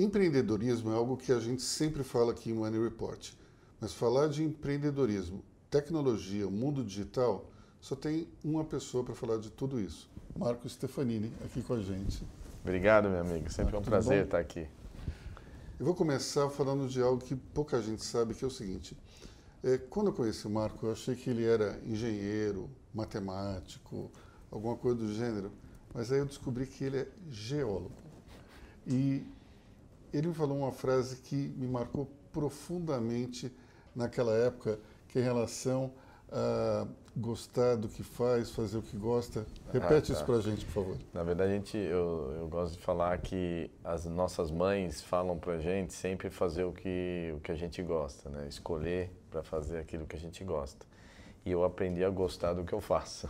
Empreendedorismo é algo que a gente sempre fala aqui em Money Report, mas falar de empreendedorismo, tecnologia, mundo digital, só tem uma pessoa para falar de tudo isso. Marco Stefanini, aqui com a gente. Obrigado, meu amigo. Sempre é um prazer estar aqui. Eu vou começar falando de algo que pouca gente sabe, que é o seguinte. Quando eu conheci o Marco, eu achei que ele era engenheiro, matemático, alguma coisa do gênero, mas aí eu descobri que ele é geólogo. E ele me falou uma frase que me marcou profundamente naquela época, que é em relação a gostar do que faz, fazer o que gosta. Repete isso pra gente, por favor. Na verdade, eu gosto de falar que as nossas mães falam pra gente sempre fazer o que a gente gosta, né? Escolher para fazer aquilo que a gente gosta. E eu aprendi a gostar do que eu faço,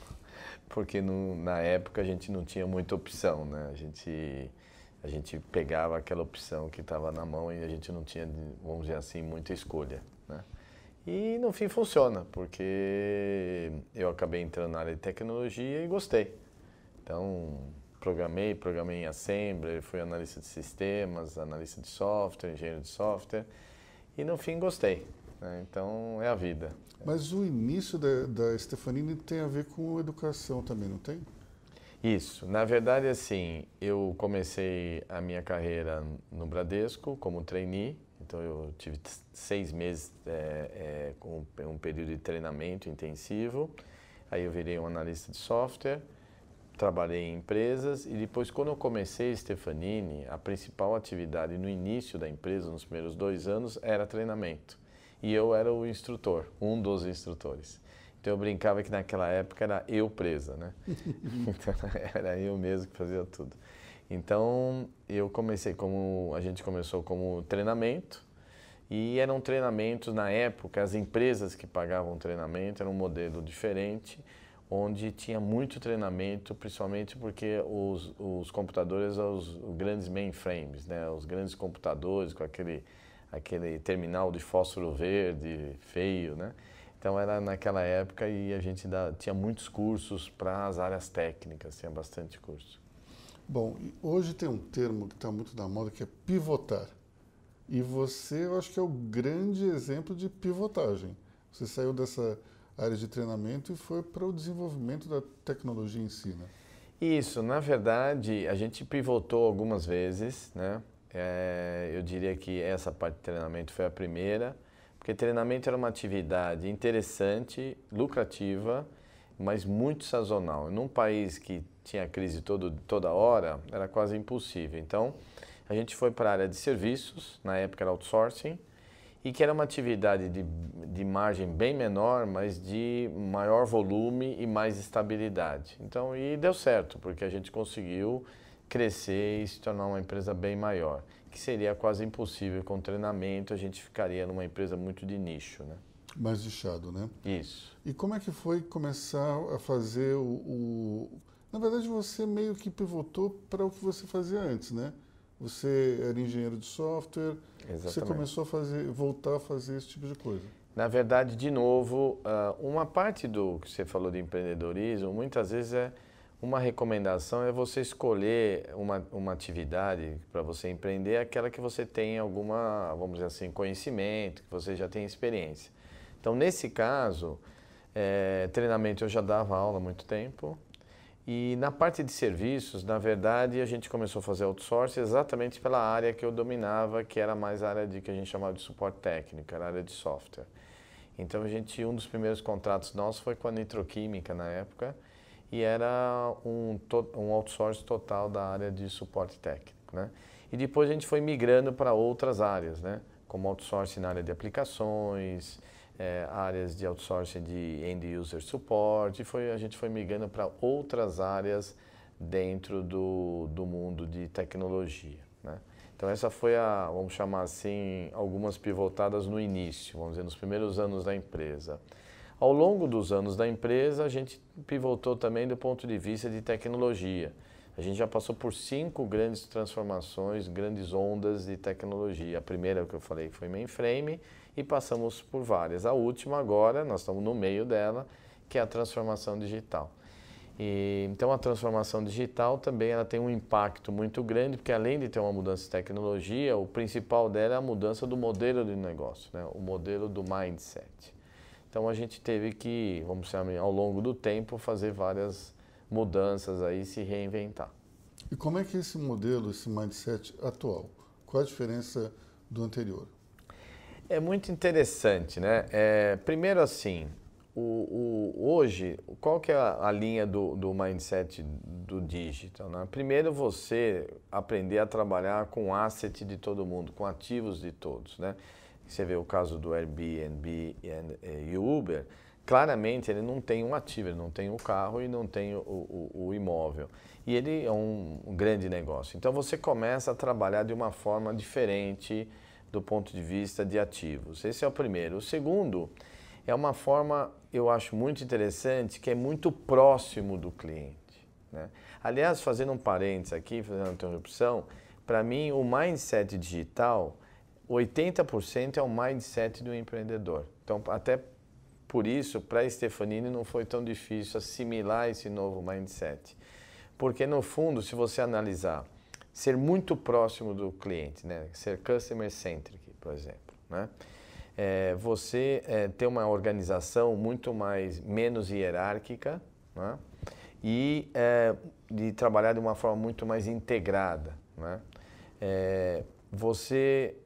porque na época a gente não tinha muita opção, né? A gente pegava aquela opção que estava na mão e a gente não tinha, vamos dizer assim, muita escolha, né? E no fim funciona, porque eu acabei entrando na área de tecnologia e gostei. Então, programei em Assembler, fui analista de sistemas, analista de software, engenheiro de software, e no fim gostei, né? Então, é a vida. Mas o início da Stefanini tem a ver com educação também, não tem? Isso. Na verdade, assim, eu comecei a minha carreira no Bradesco como trainee. Então, eu tive 6 meses com um período de treinamento intensivo. Aí eu virei um analista de software, trabalhei em empresas e depois, quando eu comecei a Stefanini, a principal atividade no início da empresa, nos primeiros 2 anos, era treinamento. E eu era o instrutor, um dos instrutores. Então, eu brincava que naquela época era eu presa, né? Então, era eu mesmo que fazia tudo. Então, a gente começou como treinamento, e eram treinamentos, na época, as empresas que pagavam treinamento, era um modelo diferente, onde tinha muito treinamento, principalmente porque os computadores eram os grandes mainframes, né? Os grandes computadores com aquele terminal de fósforo verde, feio, né? Então, era naquela época e a gente tinha muitos cursos para as áreas técnicas, tinha bastante curso. Bom, hoje tem um termo que está muito na moda, que é pivotar. E você, eu acho que é o grande exemplo de pivotagem. Você saiu dessa área de treinamento e foi para o desenvolvimento da tecnologia em si, né? Isso, na verdade, a gente pivotou algumas vezes, né? Eu diria que essa parte de treinamento foi a primeira, porque treinamento era uma atividade interessante, lucrativa, mas muito sazonal. Num país que tinha crise toda hora, era quase impossível. Então, a gente foi para a área de serviços, na época era outsourcing, e que era uma atividade de margem bem menor, mas de maior volume e mais estabilidade. Então, e deu certo, porque a gente conseguiu crescer e se tornar uma empresa bem maior, que seria quase impossível com treinamento, a gente ficaria numa empresa muito de nicho, né? Mais nichado, né? Isso. E como é que foi começar a fazer Na verdade, você meio que pivotou para o que você fazia antes, né? Você era engenheiro de software, Exatamente. Você começou a voltar a fazer esse tipo de coisa. Na verdade, de novo, uma parte do que você falou de empreendedorismo, muitas vezes uma recomendação é você escolher uma atividade para você empreender, aquela que você tem alguma, vamos dizer assim, conhecimento, que você já tem experiência. Então, nesse caso, treinamento eu já dava aula há muito tempo. E na parte de serviços, na verdade, a gente começou a fazer outsourcing exatamente pela área que eu dominava, que era mais a área que a gente chamava de suporte técnico, era a área de software. Então, um dos primeiros contratos nossos foi com a Nitroquímica na época, e era um outsourcing total da área de suporte técnico, né? E depois a gente foi migrando para outras áreas, né? Como outsourcing na área de aplicações, áreas de outsourcing de end user support, e a gente foi migrando para outras áreas dentro do mundo de tecnologia, né? Então essa foi vamos chamar assim, algumas pivotadas no início, vamos dizer, nos primeiros anos da empresa. Ao longo dos anos da empresa, a gente pivotou também do ponto de vista de tecnologia. A gente já passou por 5 grandes transformações, grandes ondas de tecnologia. A primeira que eu falei foi mainframe e passamos por várias. A última agora, nós estamos no meio dela, que é a transformação digital. Então a transformação digital também ela tem um impacto muito grande, porque além de ter uma mudança de tecnologia, o principal dela é a mudança do modelo de negócio, né? O modelo do mindset. Então a gente teve que, vamos dizer, ao longo do tempo, fazer várias mudanças aí, se reinventar. E como é que é esse modelo, esse mindset atual? Qual a diferença do anterior? É muito interessante, né? Primeiro assim, hoje, qual que é a linha do mindset do digital, né? Primeiro você aprender a trabalhar com asset de todo mundo, com ativos de todos, né? Você vê o caso do Airbnb e o Uber, claramente ele não tem um ativo, ele não tem o carro e não tem o imóvel. E ele é um grande negócio. Então você começa a trabalhar de uma forma diferente do ponto de vista de ativos. Esse é o primeiro. O segundo é uma forma, eu acho muito interessante, que é muito próximo do cliente, né? Aliás, fazendo um parênteses aqui, fazendo uma interrupção, para mim o mindset digital, 80% é o mindset do empreendedor. Então, até por isso, para a Stefanini não foi tão difícil assimilar esse novo mindset. Porque, no fundo, se você analisar, ser muito próximo do cliente, né? Ser customer-centric, por exemplo, né? Você ter uma organização muito menos hierárquica, né? E de trabalhar de uma forma muito mais integrada, né? Você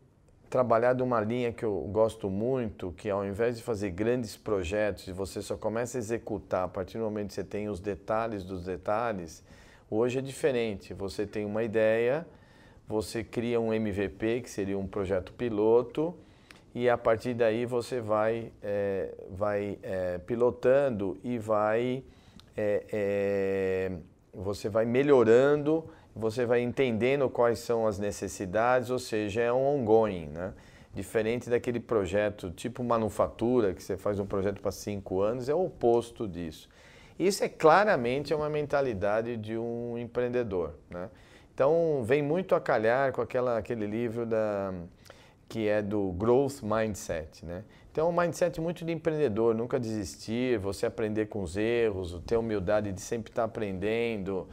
trabalhar de uma linha que eu gosto muito, que ao invés de fazer grandes projetos e você só começa a executar a partir do momento que você tem os detalhes dos detalhes, hoje é diferente. Você tem uma ideia, você cria um MVP, que seria um projeto piloto, e a partir daí você vai pilotando e você vai melhorando, você vai entendendo quais são as necessidades, ou seja, é um ongoing, né? Diferente daquele projeto tipo manufatura, que você faz um projeto para 5 anos, é o oposto disso. Isso claramente uma mentalidade de um empreendedor, né? Então, vem muito a calhar com aquele livro que é do Growth Mindset, né? Então, é um mindset muito de empreendedor, nunca desistir, você aprender com os erros, ter humildade de sempre estar aprendendo,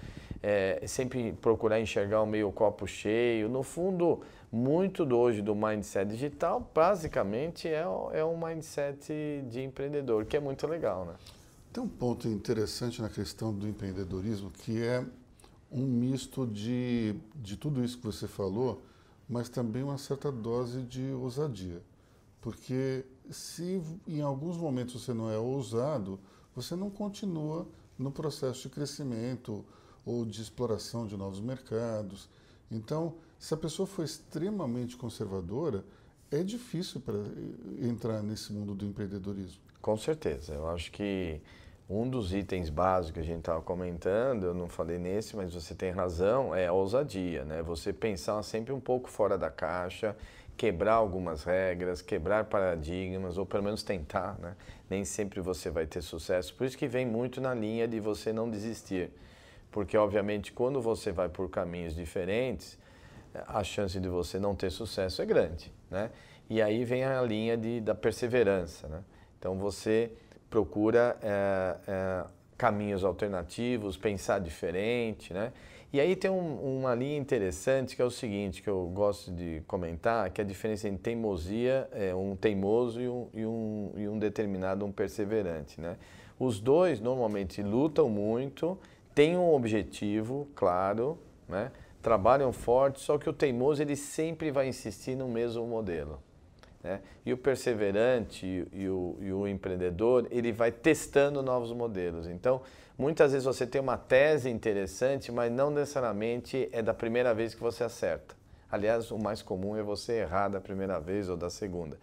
sempre procurar enxergar o meio copo cheio. No fundo, muito hoje do mindset digital, basicamente, é um mindset de empreendedor, que é muito legal, né? Tem um ponto interessante na questão do empreendedorismo, que é um misto de tudo isso que você falou, mas também uma certa dose de ousadia. Porque se em alguns momentos você não é ousado, você não continua no processo de crescimento ou de exploração de novos mercados. Então, se a pessoa for extremamente conservadora, é difícil para entrar nesse mundo do empreendedorismo. Com certeza. Eu acho que um dos itens básicos que a gente estava comentando, eu não falei nesse, mas você tem razão, é a ousadia, né? Você pensar sempre um pouco fora da caixa, quebrar algumas regras, quebrar paradigmas, ou pelo menos tentar, né? Nem sempre você vai ter sucesso. Por isso que vem muito na linha de você não desistir. Porque, obviamente, quando você vai por caminhos diferentes, a chance de você não ter sucesso é grande, né? E aí vem a linha da perseverança, né? Então, você procura caminhos alternativos, pensar diferente, né? E aí tem uma linha interessante que é o seguinte, que eu gosto de comentar, que é a diferença entre teimosia, um teimoso e um determinado, um perseverante, né? Os dois normalmente lutam muito, têm um objetivo claro, né? Trabalham forte, só que o teimoso ele sempre vai insistir no mesmo modelo, né? E o perseverante e o empreendedor, ele vai testando novos modelos. Então, muitas vezes você tem uma tese interessante, mas não necessariamente é da primeira vez que você acerta. Aliás, o mais comum é você errar da primeira vez ou da segunda.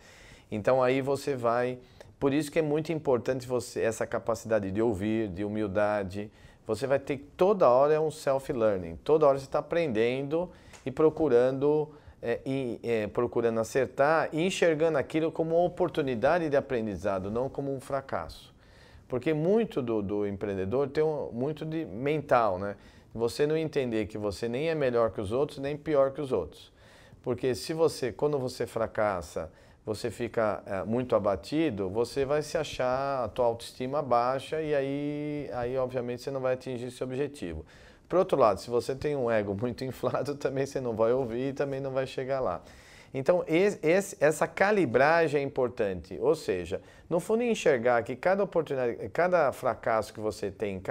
Então, aí você vai... Por isso que é muito importante essa capacidade de ouvir, de humildade. Você vai ter que toda hora é um self-learning. Toda hora você está aprendendo e procurando acertar e enxergando aquilo como uma oportunidade de aprendizado, não como um fracasso. Porque muito do empreendedor tem muito de mental, né? Você não entender que você nem é melhor que os outros, nem pior que os outros. Porque quando você fracassa, você fica muito abatido, você vai se achar, a tua autoestima baixa e aí obviamente você não vai atingir esse objetivo. Por outro lado, se você tem um ego muito inflado, também você não vai ouvir e também não vai chegar lá. Então, essa calibragem é importante, ou seja, no fundo enxergar que cada oportunidade, cada fracasso que você tem,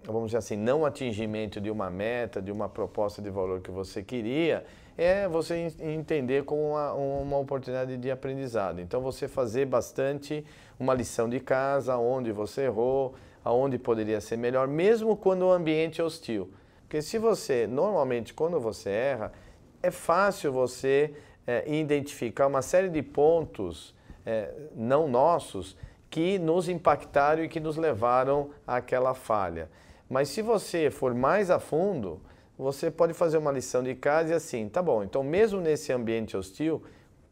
vamos dizer assim, não atingimento de uma meta, de uma proposta de valor que você queria, é você entender como uma oportunidade de aprendizado. Então, você fazer bastante uma lição de casa, onde você errou, aonde poderia ser melhor, mesmo quando o ambiente é hostil. Porque se você, normalmente, quando você erra, é fácil você identificar uma série de pontos não nossos que nos impactaram e que nos levaram àquela falha. Mas se você for mais a fundo, você pode fazer uma lição de casa e assim, tá bom, então mesmo nesse ambiente hostil,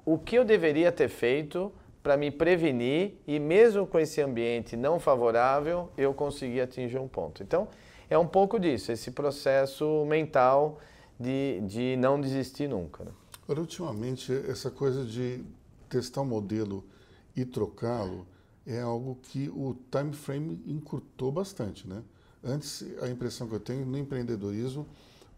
o que eu deveria ter feito para me prevenir e mesmo com esse ambiente não favorável, eu consegui atingir um ponto. Então, é um pouco disso, esse processo mental de não desistir nunca. Né? Agora, ultimamente, essa coisa de testar um modelo e trocá-lo é algo que o time frame encurtou bastante, né? Antes, a impressão que eu tenho no empreendedorismo,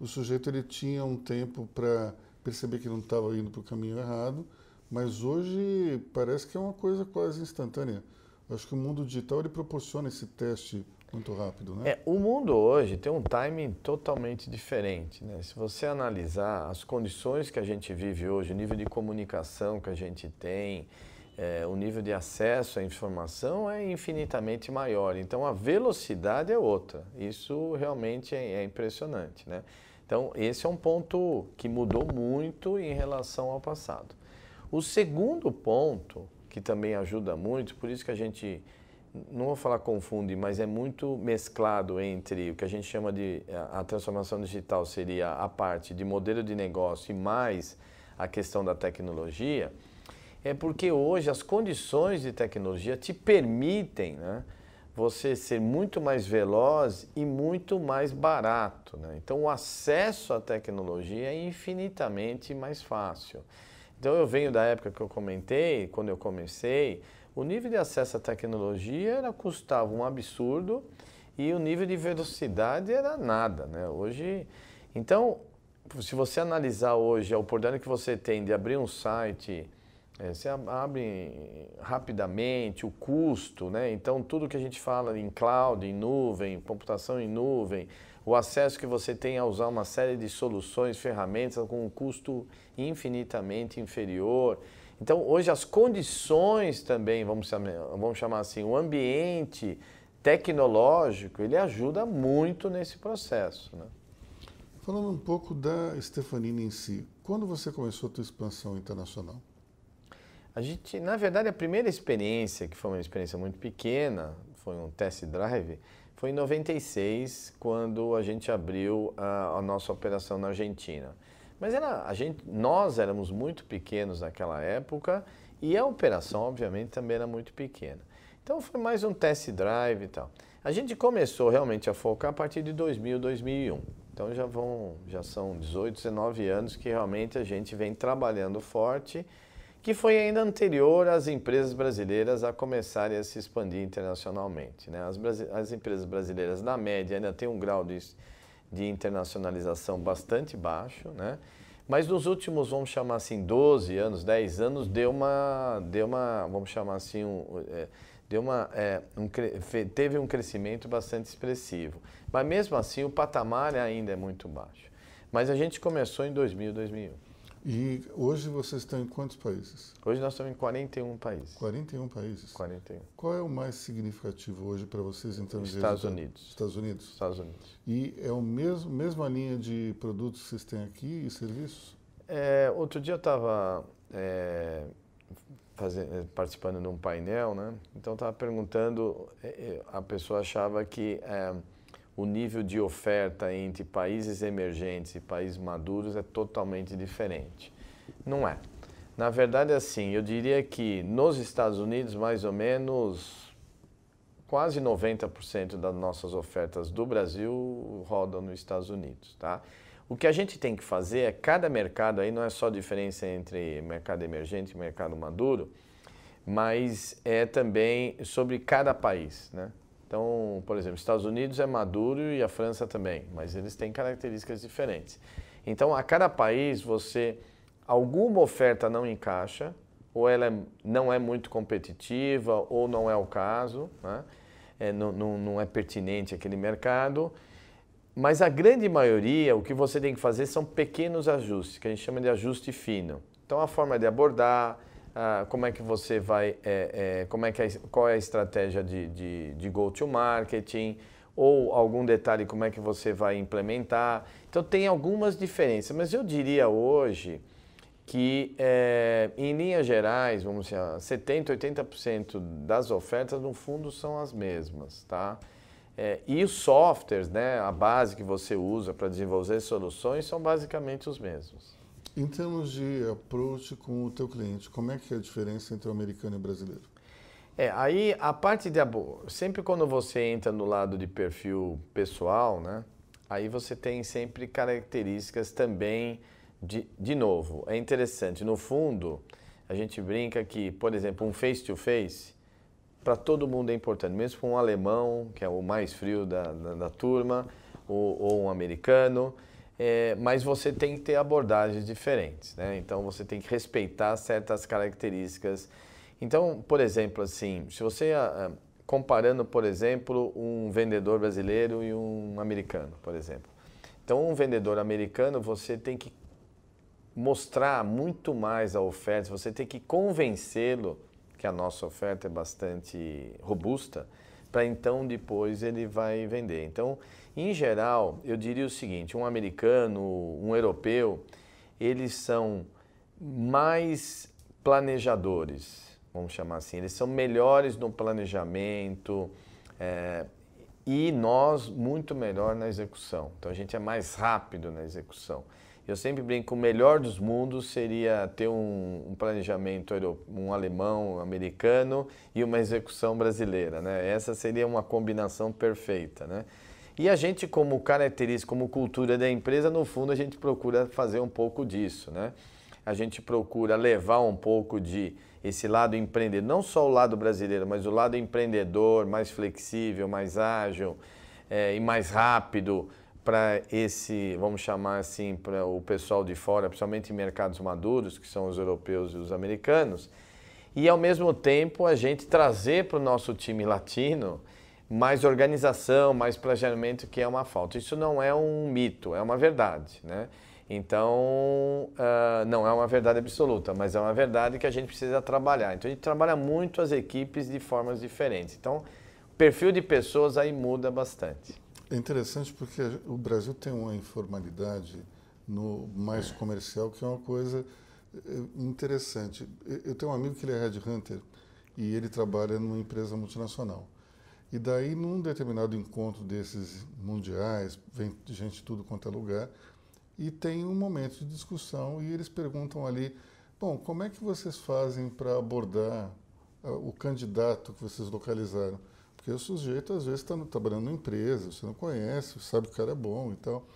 o sujeito ele tinha um tempo para perceber que não estava indo para o caminho errado, mas hoje parece que é uma coisa quase instantânea. Eu acho que o mundo digital ele proporciona esse teste muito rápido, né? O mundo hoje tem um timing totalmente diferente, né? Se você analisar as condições que a gente vive hoje, o nível de comunicação que a gente tem, o nível de acesso à informação é infinitamente maior. Então, a velocidade é outra. Isso realmente é impressionante, né? Então, esse é um ponto que mudou muito em relação ao passado. O segundo ponto, que também ajuda muito, por isso que a gente, não vou falar confunde, mas é muito mesclado entre o que a gente chama de a transformação digital seria a parte de modelo de negócio e mais a questão da tecnologia, é porque hoje as condições de tecnologia te permitem, né, você ser muito mais veloz e muito mais barato, né? Então o acesso à tecnologia é infinitamente mais fácil. Então eu venho da época que eu comentei, quando eu comecei, o nível de acesso à tecnologia custava um absurdo e o nível de velocidade era nada, né? Hoje, então, se você analisar hoje a oportunidade que você tem de abrir um site, você abre rapidamente, o custo, né? Então tudo que a gente fala em cloud, em nuvem, computação em nuvem, o acesso que você tem a usar uma série de soluções, ferramentas com um custo infinitamente inferior. Então, hoje as condições também, vamos chamar assim, o ambiente tecnológico, ele ajuda muito nesse processo, né? Falando um pouco da Stefanini em si, quando você começou a tua expansão internacional? A gente, na verdade, a primeira experiência, que foi uma experiência muito pequena, foi um test drive, foi em 96, quando a gente abriu a nossa operação na Argentina. Mas nós éramos muito pequenos naquela época e a operação, obviamente, também era muito pequena. Então, foi mais um test drive e tal. A gente começou realmente a focar a partir de 2000, 2001. Então, já são 18, 19 anos que realmente a gente vem trabalhando forte, que foi ainda anterior às empresas brasileiras a começarem a se expandir internacionalmente, né? As empresas brasileiras, na média, ainda têm um grau de internacionalização bastante baixo, né? Mas nos últimos, vamos chamar assim, 12 anos, 10 anos, vamos chamar assim, teve um crescimento bastante expressivo. Mas mesmo assim, o patamar ainda é muito baixo. Mas a gente começou em 2000, 2001. E hoje vocês estão em quantos países? Hoje nós estamos em 41 países. 41 países? 41. Qual é o mais significativo hoje para vocês em termos de Estados Unidos. Estados Unidos? Estados Unidos. E é a mesma linha de produtos que vocês têm aqui e serviços? Outro dia eu estava participando de um painel, né? Então estava perguntando, a pessoa achava que o nível de oferta entre países emergentes e países maduros é totalmente diferente. Não é. Na verdade, assim, eu diria que nos Estados Unidos, mais ou menos, quase 90% das nossas ofertas do Brasil rodam nos Estados Unidos, tá? O que a gente tem que fazer é, cada mercado, aí não é só diferença entre mercado emergente e mercado maduro, mas é também sobre cada país, né? Então, por exemplo, Estados Unidos é maduro e a França também, mas eles têm características diferentes. Então, a cada país, alguma oferta não encaixa, ou ela não é muito competitiva, ou não é o caso, né? Não é pertinente aquele mercado. Mas a grande maioria, o que você tem que fazer são pequenos ajustes, que a gente chama de ajuste fino. Então, a forma de abordar, como é que você vai, qual é a estratégia de go-to-marketing, ou algum detalhe, como é que você vai implementar. Então, tem algumas diferenças, mas eu diria hoje que, em linhas gerais, vamos dizer, 70%, 80% das ofertas, no fundo, são as mesmas, tá? E os softwares, né, a base que você usa para desenvolver soluções, são basicamente os mesmos. Em termos de approach com o teu cliente, como é que é a diferença entre o americano e o brasileiro? Aí a parte sempre quando você entra no lado de perfil pessoal, né, aí você tem sempre características também de novo. É interessante, no fundo, a gente brinca que, por exemplo, um face-to-face, para todo mundo é importante, mesmo para um alemão, que é o mais frio da turma, ou um americano, mas você tem que ter abordagens diferentes, né? Então você tem que respeitar certas características. Então, por exemplo, assim, se você, comparando, por exemplo, um vendedor brasileiro e um americano, por exemplo. Então, um vendedor americano, você tem que mostrar muito mais a oferta, você tem que convencê-lo que a nossa oferta é bastante robusta, para então depois ele vai vender. Então, em geral, eu diria o seguinte, um americano, um europeu, eles são mais planejadores, vamos chamar assim, eles são melhores no planejamento e nós muito melhor na execução. Então, a gente é mais rápido na execução. Eu sempre brinco que o melhor dos mundos seria ter um planejamento um alemão, um americano e uma execução brasileira, né? Essa seria uma combinação perfeita, né? E a gente, como característica, como cultura da empresa, no fundo a gente procura fazer um pouco disso, né? A gente procura levar um pouco de esse lado empreendedor, não só o lado brasileiro, mas o lado empreendedor, mais flexível, mais ágil e mais rápido, para vamos chamar assim, para o pessoal de fora, principalmente em mercados maduros, que são os europeus e os americanos, e ao mesmo tempo a gente trazer para o nosso time latino mais organização, mais planejamento, que é uma falta. Isso não é um mito, é uma verdade, né? Então, não é uma verdade absoluta, mas é uma verdade que a gente precisa trabalhar. Então, a gente trabalha muito as equipes de formas diferentes. Então, o perfil de pessoas aí muda bastante. É interessante porque o Brasil tem uma informalidade no mais comercial, que é uma coisa interessante. Eu tenho um amigo que ele é headhunter e ele trabalha numa empresa multinacional. E daí, num determinado encontro desses mundiais, vem gente de tudo quanto é lugar, e tem um momento de discussão e eles perguntam ali, bom, como é que vocês fazem para abordar o candidato que vocês localizaram? Porque o sujeito, às vezes, está trabalhando numa empresa, você não conhece, sabe que o cara é bom e tal.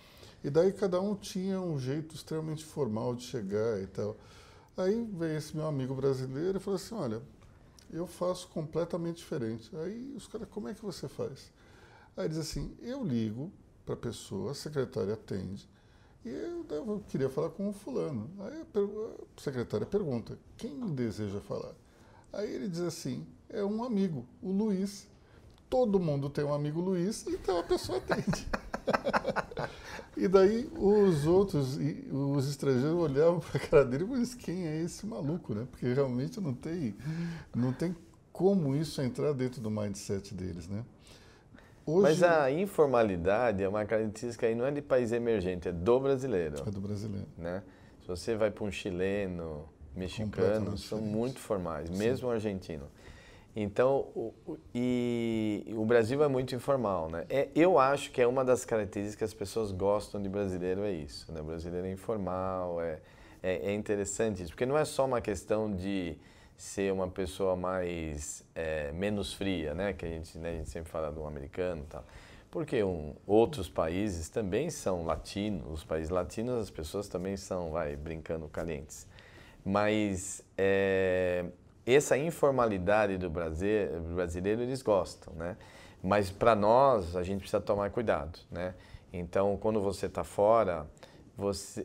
E daí cada um tinha um jeito extremamente formal de chegar e tal. Aí veio esse meu amigo brasileiro e falou assim, olha, eu faço completamente diferente. Aí os caras, como é que você faz? Aí diz assim, eu ligo para a pessoa, a secretária atende, e eu queria falar com o fulano. Aí a secretária pergunta, quem deseja falar? Aí ele diz assim, é um amigo, o Luiz. Todo mundo tem um amigo Luiz, então a pessoa atende. E daí os outros, os estrangeiros olhavam para a cara dele e falavam, quem é esse maluco, né? Porque realmente não tem como isso entrar dentro do mindset deles, né? Hoje, mas a informalidade é uma característica aí, não é de país emergente, é do brasileiro. É do brasileiro. Né? Se você vai para um chileno, mexicano, são muito formais, mesmo o argentino. Então, o Brasil é muito informal, né? Eu acho que é uma das características que as pessoas gostam de brasileiro, é isso, né? O brasileiro é informal, é interessante isso, porque não é só uma questão de ser uma pessoa menos fria, né? Que a gente sempre fala do americano e tal. Porque outros países também são latinos, os países latinos as pessoas também são, brincando, calientes. Mas essa informalidade do brasileiro eles gostam, né? Mas para nós a gente precisa tomar cuidado, né? Então quando você está fora,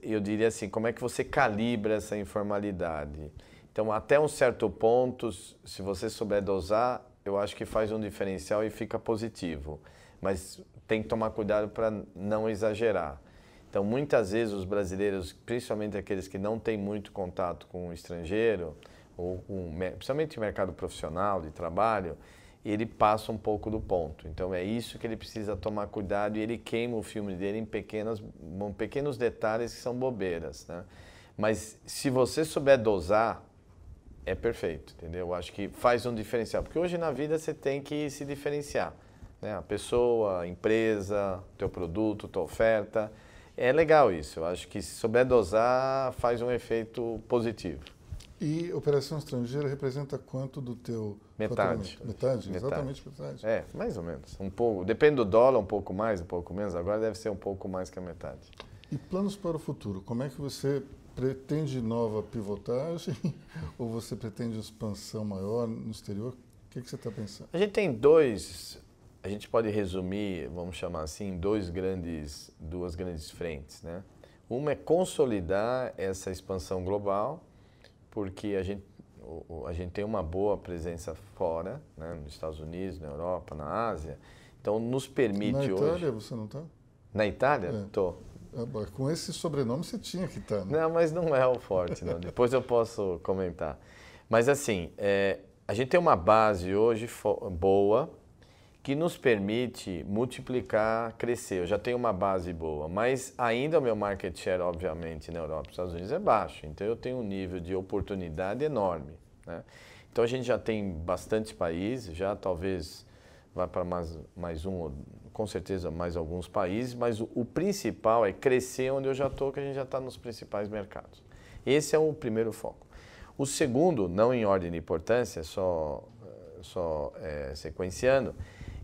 eu diria assim, como é que você calibra essa informalidade? Então até um certo ponto, se você souber dosar, eu acho que faz um diferencial e fica positivo. Mas tem que tomar cuidado para não exagerar. Então, muitas vezes os brasileiros, principalmente aqueles que não têm muito contato com o estrangeiro, principalmente o mercado profissional de trabalho, ele passa um pouco do ponto. Então, é isso que ele precisa tomar cuidado e ele queima o filme dele em pequenos detalhes que são bobeiras, né? Mas se você souber dosar, é perfeito, entendeu? Eu acho que faz um diferencial. Porque hoje na vida você tem que se diferenciar, né? A pessoa, a empresa, teu produto, tua oferta. É legal isso. Eu acho que se souber dosar, faz um efeito positivo. E operação estrangeira representa quanto do teu Metade. Metade? Exatamente metade. É, mais ou menos. Um pouco. Depende do dólar, um pouco mais, um pouco menos. Agora deve ser um pouco mais que a metade. E planos para o futuro? Como é que você pretende nova pivotagem ou você pretende expansão maior no exterior? O que você está pensando? A gente tem a gente pode resumir, vamos chamar assim, duas grandes frentes, né? Uma é consolidar essa expansão global, porque a gente tem uma boa presença fora, né? Nos Estados Unidos, na Europa, na Ásia. Então, nos permite hoje... Na Itália você não está? Na Itália? Tô. Com esse sobrenome você tinha que estar, né? Não, mas não é o forte, não. Depois eu posso comentar. Mas assim, a gente tem uma base hoje boa que nos permite multiplicar, crescer. Eu já tenho uma base boa, mas ainda o meu market share, obviamente, na Europa e nos Estados Unidos é baixo. Então eu tenho um nível de oportunidade enorme, né? Então a gente já tem bastante países, já talvez vá para mais um, com certeza mais alguns países, mas o principal é crescer onde eu já estou, que a gente já está nos principais mercados. Esse é o primeiro foco. O segundo, não em ordem de importância, só sequenciando,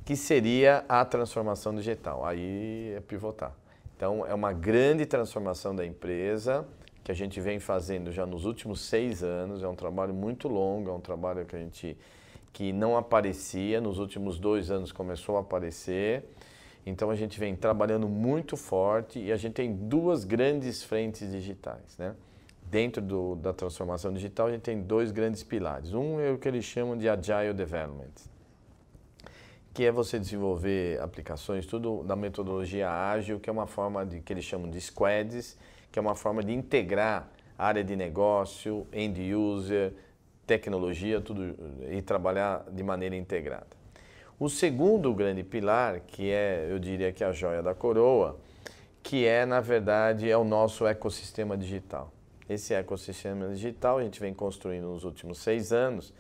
que seria a transformação digital. Aí é pivotar. Então, é uma grande transformação da empresa que a gente vem fazendo já nos últimos 6 anos. É um trabalho muito longo, é um trabalho que não aparecia. Nos últimos 2 anos começou a aparecer. Então, a gente vem trabalhando muito forte e a gente tem 2 grandes frentes digitais, né? Dentro da transformação digital, a gente tem 2 grandes pilares. Um é o que eles chamam de Agile Development, que é você desenvolver aplicações, tudo da metodologia ágil, que é uma forma que eles chamam de squads, que é uma forma de integrar área de negócio, end user, tecnologia, tudo, e trabalhar de maneira integrada. O segundo grande pilar, que eu diria que é a joia da coroa, que na verdade, é o nosso ecossistema digital. Esse ecossistema digital a gente vem construindo nos últimos 6 anos.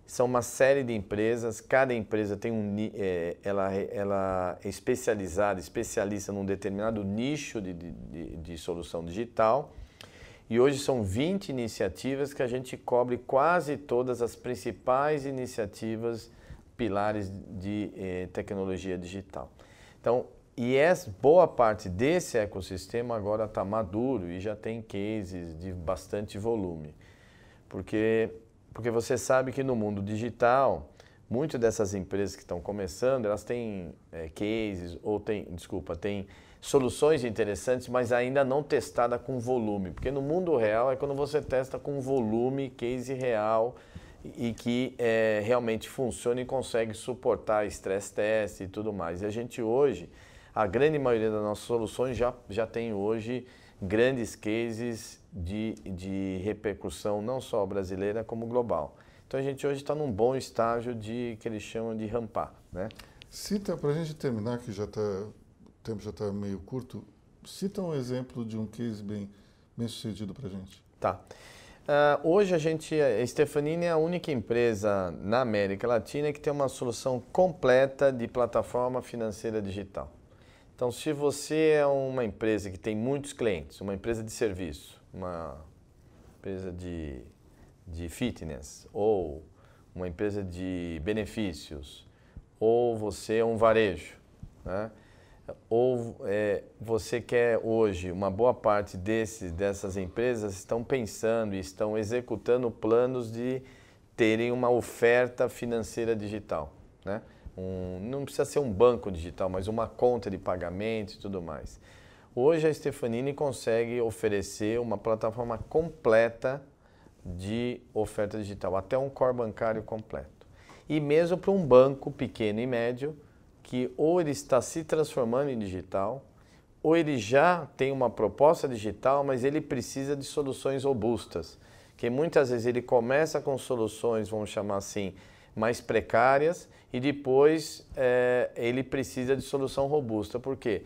São uma série de empresas, cada empresa tem ela é especialista num determinado nicho de solução digital. E hoje são 20 iniciativas que a gente cobre quase todas as principais iniciativas, pilares de tecnologia digital. Então, boa parte desse ecossistema agora está maduro e já tem cases de bastante volume. Porque você sabe que no mundo digital, muitas dessas empresas que estão começando, elas têm cases ou têm soluções interessantes, mas ainda não testada com volume. Porque no mundo real é quando você testa com volume, case real e que realmente funciona e consegue suportar stress test e tudo mais. E a gente hoje, a grande maioria das nossas soluções já tem hoje grandes cases de repercussão não só brasileira como global. Então a gente hoje está num bom estágio que eles chamam de rampar, né? Cita, para a gente terminar, que o tempo já está meio curto, cita um exemplo de um case bem sucedido para a gente. Tá. Hoje a Stefanini é a única empresa na América Latina que tem uma solução completa de plataforma financeira digital. Então, se você é uma empresa que tem muitos clientes, uma empresa de serviço, uma empresa de fitness, ou uma empresa de benefícios, ou você é um varejo, né? ou você quer hoje, uma boa parte dessas empresas estão pensando e estão executando planos de terem uma oferta financeira digital, né? Não precisa ser um banco digital, mas uma conta de pagamento e tudo mais. Hoje a Stefanini consegue oferecer uma plataforma completa de oferta digital, até um core bancário completo. E mesmo para um banco pequeno e médio, que ou ele está se transformando em digital, ou ele já tem uma proposta digital, mas ele precisa de soluções robustas. Que muitas vezes ele começa com soluções, vamos chamar assim, mais precárias, e depois ele precisa de solução robusta. Por quê?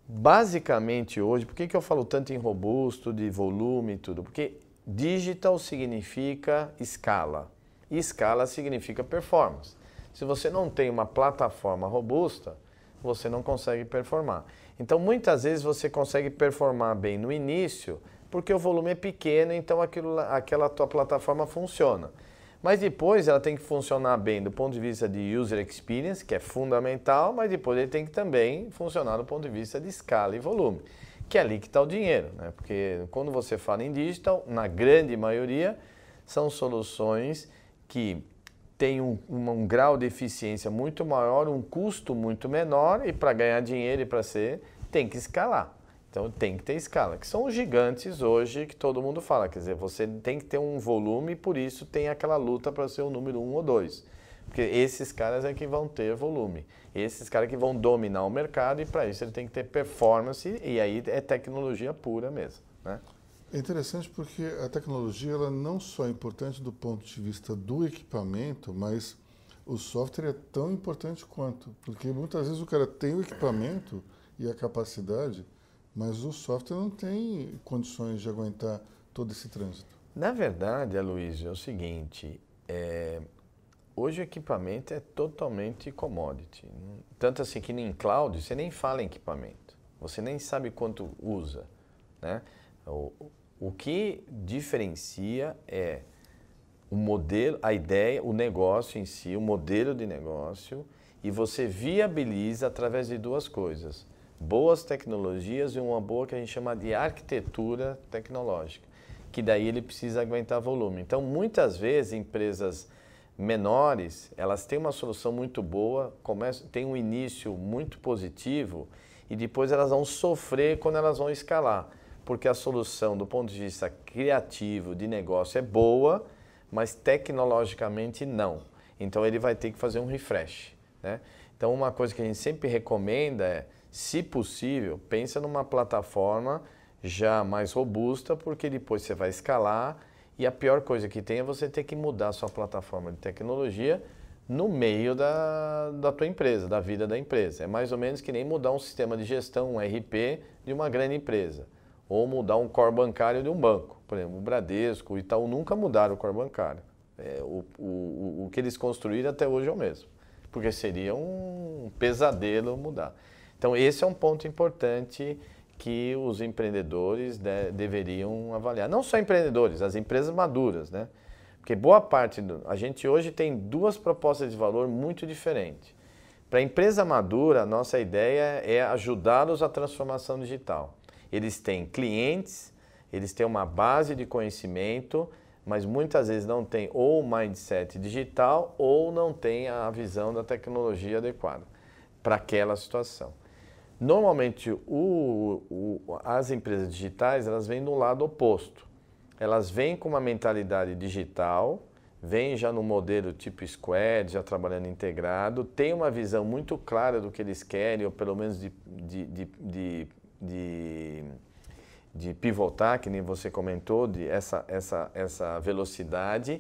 Basicamente hoje, por que eu falo tanto em robusto, de volume e tudo? Porque digital significa escala, e escala significa performance. Se você não tem uma plataforma robusta, você não consegue performar. Então, muitas vezes você consegue performar bem no início, porque o volume é pequeno, então aquela tua plataforma funciona. Mas depois ela tem que funcionar bem do ponto de vista de user experience, que é fundamental, mas depois ele tem que também funcionar do ponto de vista de escala e volume, que é ali que está o dinheiro, né? Porque quando você fala em digital, na grande maioria, são soluções que têm um grau de eficiência muito maior, um custo muito menor, e para ganhar dinheiro e para tem que escalar. Então tem que ter escala, que são os gigantes hoje que todo mundo fala. Quer dizer, você tem que ter um volume e por isso tem aquela luta para ser o número 1 ou 2. Porque esses caras é que vão ter volume. Esses caras que vão dominar o mercado e para isso ele tem que ter performance e aí é tecnologia pura mesmo, né? É interessante porque a tecnologia ela não só é importante do ponto de vista do equipamento, mas o software é tão importante quanto. Porque muitas vezes o cara tem o equipamento e a capacidade, mas o software não tem condições de aguentar todo esse trânsito. Na verdade, Aloysio, é o seguinte, hoje o equipamento é totalmente commodity. Tanto assim que em cloud você nem fala em equipamento, você nem sabe quanto usa, né? O que diferencia é o modelo, a ideia, o negócio em si, o modelo de negócio, e você viabiliza através de duas coisas: boas tecnologias e uma boa que a gente chama de arquitetura tecnológica, que daí ele precisa aguentar volume. Então, muitas vezes, empresas menores, elas têm uma solução muito boa, têm um início muito positivo e depois elas vão sofrer quando elas vão escalar, porque a solução, do ponto de vista criativo, de negócio, é boa, mas tecnologicamente não. Então, ele vai ter que fazer um refresh, né? Então, uma coisa que a gente sempre recomenda é, se possível, pensa numa plataforma já mais robusta, porque depois você vai escalar e a pior coisa que tem é você ter que mudar a sua plataforma de tecnologia no meio da tua empresa, da vida da empresa. É mais ou menos que nem mudar um sistema de gestão, um RP de uma grande empresa, ou mudar um core bancário de um banco. Por exemplo, o Bradesco, o Itaú nunca mudaram o core bancário. O que eles construíram até hoje é o mesmo, porque seria um pesadelo mudar. Então, esse é um ponto importante que os empreendedores deveriam avaliar. Não só empreendedores, as empresas maduras, né? Porque boa parte a gente hoje tem duas propostas de valor muito diferentes. Para a empresa madura, a nossa ideia é ajudá-los à transformação digital. Eles têm clientes, eles têm uma base de conhecimento, mas muitas vezes não tem ou o mindset digital ou não tem a visão da tecnologia adequada para aquela situação. Normalmente, as empresas digitais, elas vêm do lado oposto. Elas vêm com uma mentalidade digital, vêm já no modelo tipo Squad, já trabalhando integrado, tem uma visão muito clara do que eles querem, ou pelo menos de pivotar, que nem você comentou, de essa velocidade.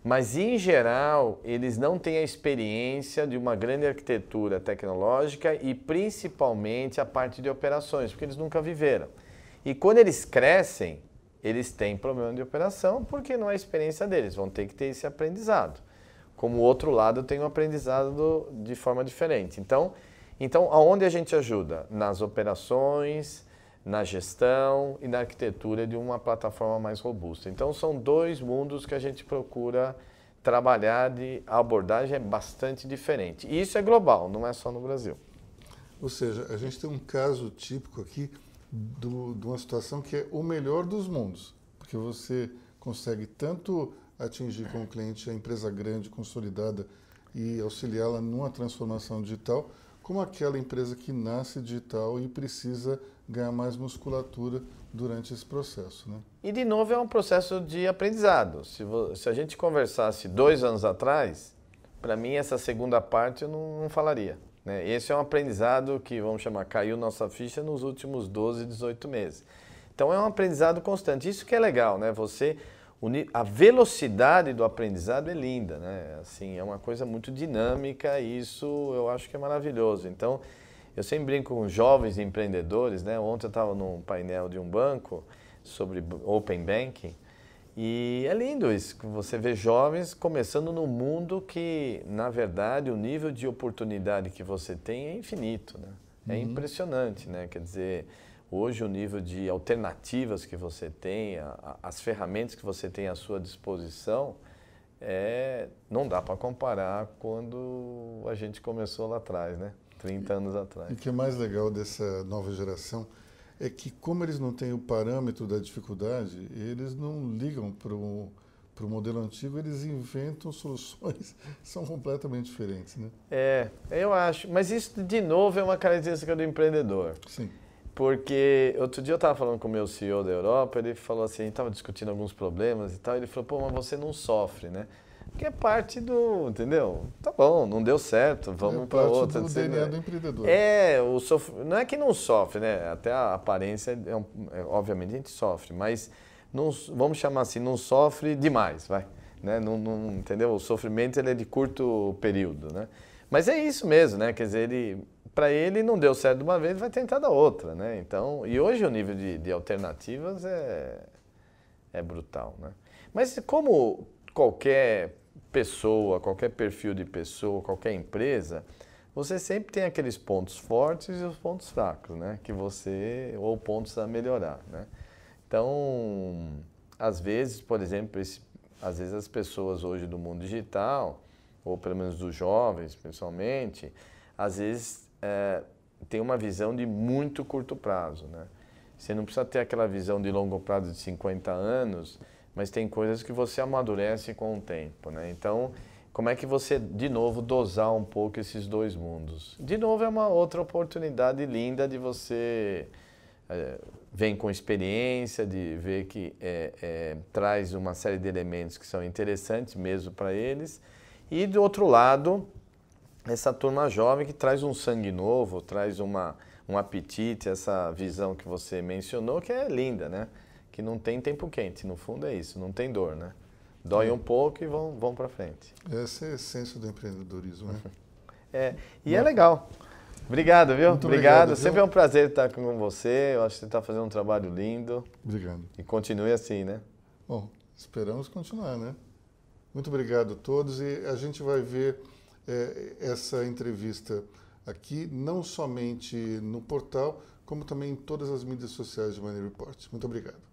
Mas, em geral, eles não têm a experiência de uma grande arquitetura tecnológica e, principalmente, a parte de operações, porque eles nunca viveram. E quando eles crescem, eles têm problema de operação, porque não é a experiência deles, vão ter que ter esse aprendizado. Como o outro lado tem um aprendizado de forma diferente. Então, aonde a gente ajuda? Nas operações, na gestão e na arquitetura de uma plataforma mais robusta. Então, são dois mundos que a gente procura trabalhar, a abordagem é bastante diferente. E isso é global, não é só no Brasil. Ou seja, a gente tem um caso típico aqui de uma situação que é o melhor dos mundos, porque você consegue tanto atingir com o cliente a empresa grande, consolidada e auxiliá-la numa transformação digital, como aquela empresa que nasce digital e precisa ganhar mais musculatura durante esse processo, né? E, de novo, é um processo de aprendizado. Se a gente conversasse 2 anos atrás, para mim, essa segunda parte eu não falaria, né? Esse é um aprendizado que, vamos chamar, caiu nossa ficha nos últimos 12, 18 meses. Então, é um aprendizado constante. Isso que é legal, né? A velocidade do aprendizado é linda, né? Assim, é uma coisa muito dinâmica e isso eu acho que é maravilhoso. Então, eu sempre brinco com jovens empreendedores, né? Ontem eu estava num painel de um banco sobre Open Banking e é lindo isso, que você vê jovens começando num mundo que, na verdade, o nível de oportunidade que você tem é infinito, né? É impressionante, né? Quer dizer, hoje o nível de alternativas que você tem, as ferramentas que você tem à sua disposição, não dá para comparar quando a gente começou lá atrás, né? 30 anos atrás. E o que é mais legal dessa nova geração é que, como eles não têm o parâmetro da dificuldade, eles não ligam para o modelo antigo, eles inventam soluções que são completamente diferentes, né? Eu acho. Mas isso, de novo, é uma característica do empreendedor. Sim. Porque outro dia eu estava falando com o meu CEO da Europa, ele falou assim, estava discutindo alguns problemas e tal, ele falou, pô, mas você não sofre, né? Porque é parte do, entendeu? Tá bom, não deu certo, vamos para outra. É parte do DNA do empreendedor. Não é que não sofre, né? Até a aparência, obviamente a gente sofre, mas não, vamos chamar assim, não sofre demais, vai. Né? Não, entendeu? O sofrimento ele é de curto período, né? Mas é isso mesmo, né? Quer dizer, para ele não deu certo de uma vez, vai tentar da outra, né? Então, e hoje o nível de alternativas é brutal, né? Mas como qualquer pessoa, qualquer perfil de pessoa, qualquer empresa, você sempre tem aqueles pontos fortes e os pontos fracos, né? Ou pontos a melhorar, né? Então, às vezes, por exemplo, às vezes as pessoas hoje do mundo digital, ou pelo menos dos jovens, principalmente, às vezes tem uma visão de muito curto prazo, né? Você não precisa ter aquela visão de longo prazo de 50 anos, mas tem coisas que você amadurece com o tempo, né? Então, como é que você, de novo, dosar um pouco esses dois mundos? De novo, é uma outra oportunidade linda de você vem com experiência, de ver que traz uma série de elementos que são interessantes mesmo para eles. E, do outro lado, essa turma jovem que traz um sangue novo, traz um apetite, essa visão que você mencionou, que é linda, né? Que não tem tempo quente, no fundo é isso, não tem dor, né? Dói um pouco e vão para frente. Essa é a essência do empreendedorismo, né? É legal. Obrigado, viu? Muito obrigado. Sempre é um prazer estar com você. Eu acho que você está fazendo um trabalho lindo. Obrigado. E continue assim, né? Bom, esperamos continuar, né? Muito obrigado a todos e a gente vai ver essa entrevista aqui, não somente no portal, como também em todas as mídias sociais de Money Report. Muito obrigado.